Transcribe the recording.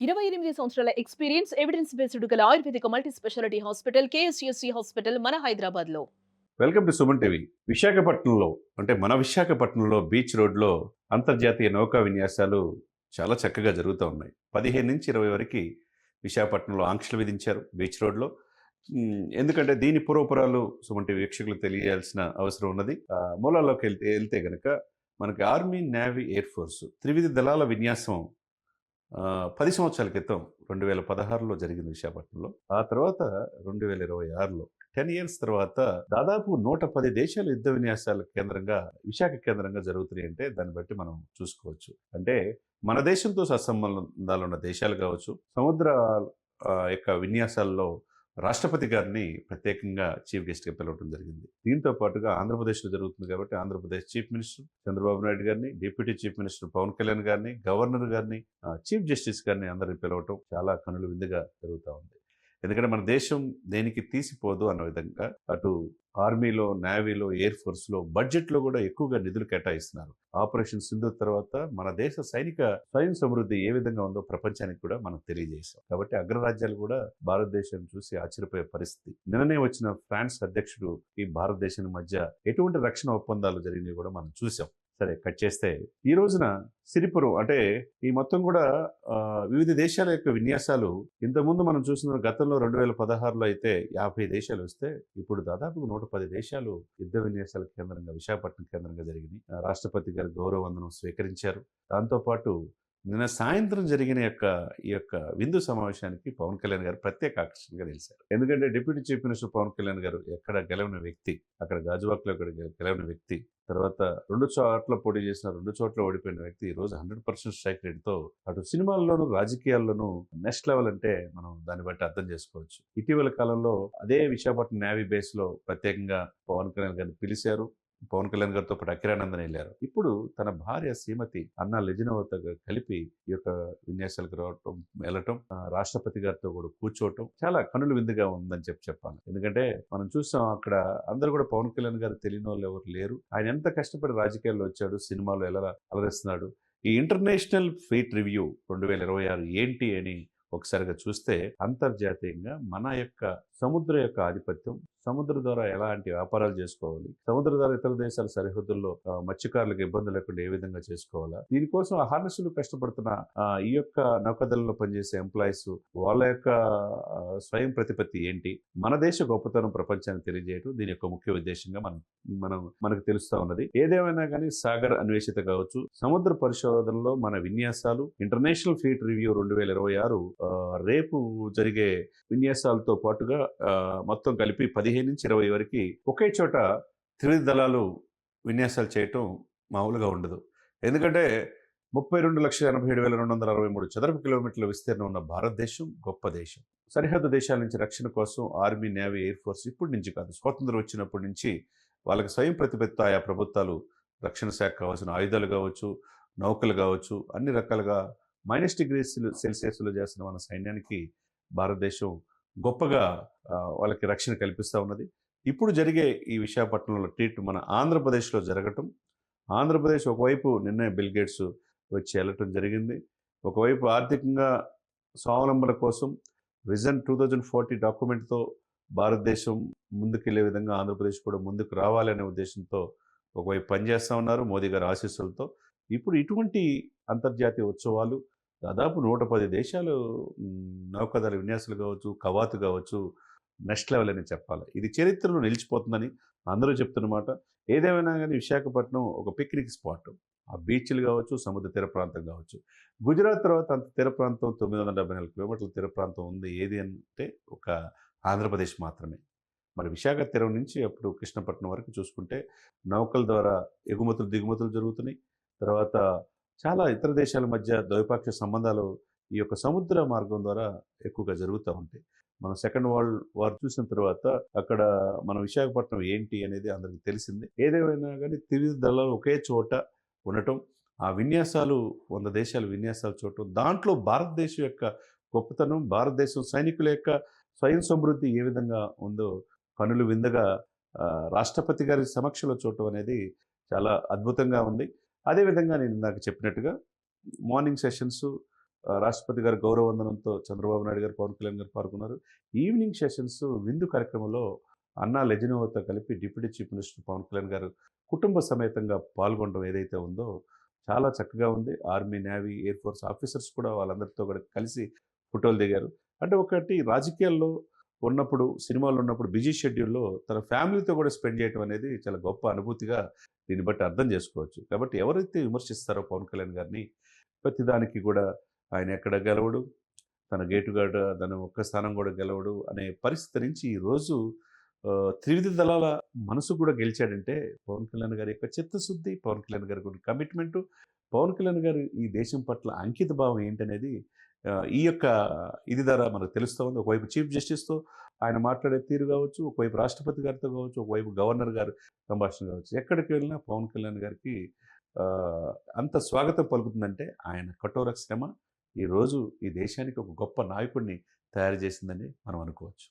28 సంవత్సరాల experience, evidence based గల ఆయుర్వేదిక multi speciality hospital KSUC hospital మన హైదరాబాద్‌లో. Welcome to Suman TV. విశాఖపట్నంలో అంటే మన విశాఖపట్నంలో బీచ్ రోడ్‌లో అంతర్జాతీయ నౌకా విన్యాసాలు చాలా చక్కగా జరుగుతూ ఉన్నాయి. 15-20 వరకి విశాఖపట్నంలో ఆంక్షలు విధించారు బీచ్ రోడ్‌లో. ఎందుకంటే దీని పూర్వపురాలు సుమన్ టీవీ వీక్షకులకు తెలియజేయాల్సిన అవసరం ఉన్నది. మూలాల్లోకి వెళ్తే గనక మనకి ఆర్మీ, నేవీ, ఎయిర్ ఫోర్స్ త్రివిధ దళాల విన్యాసం 10 సంవత్సరాల క్రితం 2016లో జరిగింది విశాఖపట్నంలో. ఆ తర్వాత 2026లో 10 ఇయర్స్ తర్వాత దాదాపు 110 దేశాల యుద్ధ విన్యాసాల కేంద్రంగా విశాఖ కేంద్రంగా జరుగుతున్నాయంటే దాన్ని బట్టి మనం చూసుకోవచ్చు. అంటే మన దేశంతో సత్సంబంధాలున్న దేశాలు కావచ్చు, సముద్ర యొక్క విన్యాసాల్లో రాష్ట్రపతి గారిని ప్రత్యేకంగా చీఫ్ గెస్ట్‌గా పిలవడం జరిగింది. దీంతో పాటుగా ఆంధ్రప్రదేశ్‌లో జరుగుతుంది కాబట్టి ఆంధ్రప్రదేశ్ చీఫ్ మినిస్టర్ చంద్రబాబు నాయుడు గారిని, deputy chief minister Pawan Kalyan గారిని, గవర్నర్ గారిని, చీఫ్ జస్టిస్ గారిని అందరిని పిలవటం చాలా కనుల విందుగా జరుగుతా ఉంది. ఎందుకంటే మన దేశం దేనికి తీసిపోదు అన్న విధంగా అటు ఆర్మీలో, నేవీలో, ఎయిర్ ఫోర్స్‌లో బడ్జెట్‌లో కూడా ఎక్కువగా నిధులు కేటాయిస్తున్నారు. ఆపరేషన్ సింధూర్ తర్వాత మన దేశ సైనిక స్వయం సమృద్ధి ఏ విధంగా ఉందో ప్రపంచానికి కూడా మనం తెలియజేశాం. కాబట్టి అగ్రరాజ్యాలు కూడా భారతదేశాన్ని చూసి ఆశ్చర్యపోయే పరిస్థితి. నిన్ననే వచ్చిన ఫ్రాన్స్ అధ్యక్షుడు ఈ భారతదేశం మధ్య ఎటువంటి రక్షణ ఒప్పందాలు జరిగినాయి కూడా మనం చూసాం. సరే కట్ చేస్తే ఈ రోజున సిరిపురం అంటే ఈ మొత్తం కూడా వివిధ దేశాల యొక్క విన్యాసాలు ఇంతకుముందు మనం చూసిన గతంలో 2016లో అయితే 50 దేశాలు వస్తే ఇప్పుడు దాదాపు 110 దేశాలు యుద్ధ విన్యాసాల కేంద్రంగా విశాఖపట్నం కేంద్రంగా జరిగినాయి. రాష్ట్రపతి గారు గౌరవ వందనం స్వీకరించారు. దాంతోపాటు నిన్న సాయంత్రం జరిగిన ఈ యొక్క విందు సమావేశానికి పవన్ కళ్యాణ్ గారు ప్రత్యేక ఆకర్షణగా నిలిచారు. ఎందుకంటే deputy chief minister Pawan Kalyan garu ఎక్కడ గెలవని వ్యక్తి, అక్కడ గాజువాక్లో గెలవని వ్యక్తి, తర్వాత 2 చోట్ల పోటీ చేసిన 2 చోట్ల ఓడిపోయిన వ్యక్తి ఈ రోజు 100% స్ట్రైక్ రేట్‌తో అటు సినిమాల్లోనూ రాజకీయాల్లోనూ నెక్స్ట్ లెవెల్ అంటే మనం దాన్ని బట్టి అర్థం చేసుకోవచ్చు. ఇటీవల కాలంలో అదే విశాఖపట్నం నేవీ బేస్‌లో ప్రత్యేకంగా పవన్ కళ్యాణ్ గారిని పిలిచారు. పవన్ కళ్యాణ్ గారితో పాటు అకిరానందన్ వెళ్ళారు. ఇప్పుడు తన భార్య శ్రీమతి అన్నా లెజినోవతో కలిపి ఈ యొక్క విన్యాసాలకు వెళ్ళటం, రాష్ట్రపతి గారితో కూడా కూర్చోవటం చాలా కనుల విందుగా ఉందని చెప్పాలి. ఎందుకంటే మనం చూసాం అక్కడ అందరూ కూడా పవన్ కళ్యాణ్ గారు తెలియని వాళ్ళు ఎవరు లేరు. ఆయన ఎంత కష్టపడి రాజకీయాల్లో వచ్చాడు, సినిమాలో ఎలా అలరిస్తున్నాడు. ఈ ఇంటర్నేషనల్ ఫీట్ రివ్యూ 2026 ఏంటి అని ఒకసారిగా చూస్తే అంతర్జాతీయంగా మన యొక్క సముద్ర యొక్క ఆధిపత్యం, సముద్ర ద్వారా ఎలాంటి వ్యాపారాలు చేసుకోవాలి, సముద్ర ద్వారా ఇతర దేశాల సరిహద్దుల్లో మత్స్యకారులకు ఇబ్బంది లేకుండా ఏ విధంగా చేసుకోవాలా, దీనికోసం అహర్నిశలు కష్టపడుతున్న ఈ యొక్క నౌకాదళంలో పనిచేసే ఎంప్లాయీస్ వాళ్ళ యొక్క స్వయం ప్రతిపత్తి ఏంటి, మన దేశ గొప్పతనం ప్రపంచానికి తెలియజేయడం దీని యొక్క ముఖ్య ఉద్దేశంగా మనకు తెలుస్తా ఉన్నది. ఏదేమైనా కానీ సాగర్ అన్వేషిత కావచ్చు, సముద్ర పరిశోధనలో మన విన్యాసాలు ఇంటర్నేషనల్ ఫ్లీట్ రివ్యూ 2026 రేపు జరిగే విన్యాసాలతో పాటుగా మొత్తం కలిపి 15-20 వరకు ఒకే చోట త్రివిధ దళాలు విన్యాసాలు చేయటం మామూలుగా ఉండదు. ఎందుకంటే 32,87,263 చదరపు కిలోమీటర్ల విస్తీర్ణం ఉన్న భారతదేశం గొప్ప దేశం. సరిహద్దు దేశాల నుంచి రక్షణ కోసం ఆర్మీ, నేవీ, ఎయిర్ ఫోర్స్ ఇప్పటి నుంచి కాదు, స్వాతంత్రం వచ్చినప్పటి నుంచి వాళ్ళకి స్వయం ప్రతిపత్తి ఆయా ప్రభుత్వాలు రక్షణ శాఖ కావాల్సిన ఆయుధాలు కావచ్చు, నౌకలు కావచ్చు, అన్ని రకాలుగా -°C చేస్తున్న మన సైన్యానికి భారతదేశం గొప్పగా వాళ్ళకి రక్షణ కల్పిస్తూ ఉన్నది. ఇప్పుడు జరిగే ఈ విశాఖపట్నంలో ట్రీట్ మన ఆంధ్రప్రదేశ్లో జరగటం, ఆంధ్రప్రదేశ్ ఒకవైపు నిన్నే బిల్ గేట్స్ వచ్చి వెళ్ళటం జరిగింది. ఒకవైపు ఆర్థికంగా స్వావలంబన కోసం విజన్ 2040 డాక్యుమెంట్తో భారతదేశం ముందుకెళ్లే విధంగా ఆంధ్రప్రదేశ్ కూడా ముందుకు రావాలనే ఉద్దేశంతో ఒకవైపు పనిచేస్తూ ఉన్నారు మోదీ గారి ఆశీస్సులతో. ఇప్పుడు ఇటువంటి అంతర్జాతీయ ఉత్సవాలు దాదాపు 110 దేశాలు నౌకాదళ విన్యాసాలు కావచ్చు, కవాతు కావచ్చు, నెక్స్ట్ లెవెల్ అని చెప్పాలి. ఇది చరిత్రలో నిలిచిపోతుందని అందరూ చెప్తున్నమాట. ఏదేమైనా కానీ విశాఖపట్నం ఒక పిక్నిక్ స్పాట్. ఆ బీచ్లు కావచ్చు, సముద్ర తీర ప్రాంతం కావచ్చు. గుజరాత్ తర్వాత అంత తీర ప్రాంతం 974 కిలోమీటర్ల తీర ప్రాంతం ఉంది ఏది అంటే ఒక ఆంధ్రప్రదేశ్ మాత్రమే. మరి విశాఖ తీరం నుంచి అప్పుడు కృష్ణపట్నం వరకు చూసుకుంటే నౌకల ద్వారా ఎగుమతులు, దిగుమతులు జరుగుతున్నాయి. తర్వాత చాలా ఇతర దేశాల మధ్య ద్వైపాక్షిక సంబంధాలు ఈ యొక్క సముద్ర మార్గం ద్వారా ఎక్కువగా జరుగుతూ ఉంటాయి. మనం సెకండ్ వరల్డ్ వార్ చూసిన తర్వాత అక్కడ మన విశాఖపట్నం ఏంటి అనేది అందరికీ తెలిసింది. ఏదేమైనా కానీ త్రివిధ దళాలు ఒకే చోట ఉండటం, ఆ విన్యాసాలు 100 దేశాల విన్యాసాలు చూడటం, దాంట్లో భారతదేశం యొక్క గొప్పతనం, భారతదేశం సైనికుల యొక్క స్వయం సమృద్ధి ఏ విధంగా ఉందో కనులు విందగా రాష్ట్రపతి గారి సమక్షంలో చూడటం అనేది చాలా అద్భుతంగా ఉంది. అదేవిధంగా నేను ఇందాక చెప్పినట్టుగా మార్నింగ్ సెషన్స్ రాష్ట్రపతి గారి గౌరవ వందనంతో చంద్రబాబు నాయుడు గారు, పవన్ కళ్యాణ్ గారు పాల్గొన్నారు. ఈవినింగ్ సెషన్స్ విందు కార్యక్రమంలో అన్నా లెజినోవాతో కలిపి deputy chief minister Pawan Kalyan garu కుటుంబ సమేతంగా పాల్గొనడం ఏదైతే ఉందో చాలా చక్కగా ఉంది. Army, navy, air force officers కూడా వాళ్ళందరితో కూడా కలిసి ఫోటోలు దిగారు. అంటే ఒకటి రాజకీయాల్లో ఉన్నప్పుడు, సినిమాల్లో ఉన్నప్పుడు బిజీ షెడ్యూల్‌లో తన ఫ్యామిలీతో కూడా స్పెండ్ చేయడం అనేది చాలా గొప్ప అనుభూతిగా దీన్ని బట్టి అర్థం చేసుకోవచ్చు. కాబట్టి ఎవరైతే విమర్శిస్తారో పవన్ కళ్యాణ్ గారిని, ప్రతిదానికి కూడా ఆయన ఎక్కడ గెలవడు, తన గేటుగాడ తన ఒక్క స్థానం కూడా గెలవడు అనే పరిస్థితి నుంచి ఈరోజు త్రివిధ దళాల మనసు కూడా గెలిచాడంటే పవన్ కళ్యాణ్ గారి యొక్క చిత్తశుద్ధి, పవన్ కళ్యాణ్ గారి కమిట్మెంటు, పవన్ కళ్యాణ్ గారు ఈ దేశం పట్ల అంకిత భావం ఏంటనేది ఈ యొక్క ఇది ద్వారా మనకు తెలుస్తూ ఉంది. ఒకవైపు చీఫ్ జస్టిస్‌తో ఆయన మాట్లాడే తీరు కావచ్చు, ఒకవైపు రాష్ట్రపతి గారితో కావచ్చు, ఒకవైపు గవర్నర్ గారు సంభాషణ కావచ్చు. ఎక్కడికి వెళ్ళినా పవన్ కళ్యాణ్ గారికి అంత స్వాగతం పలుకుతుందంటే ఆయన కఠోర శ్రమ ఈరోజు ఈ దేశానికి ఒక గొప్ప నాయకుడిని తయారు చేసిందని మనం అనుకోవచ్చు.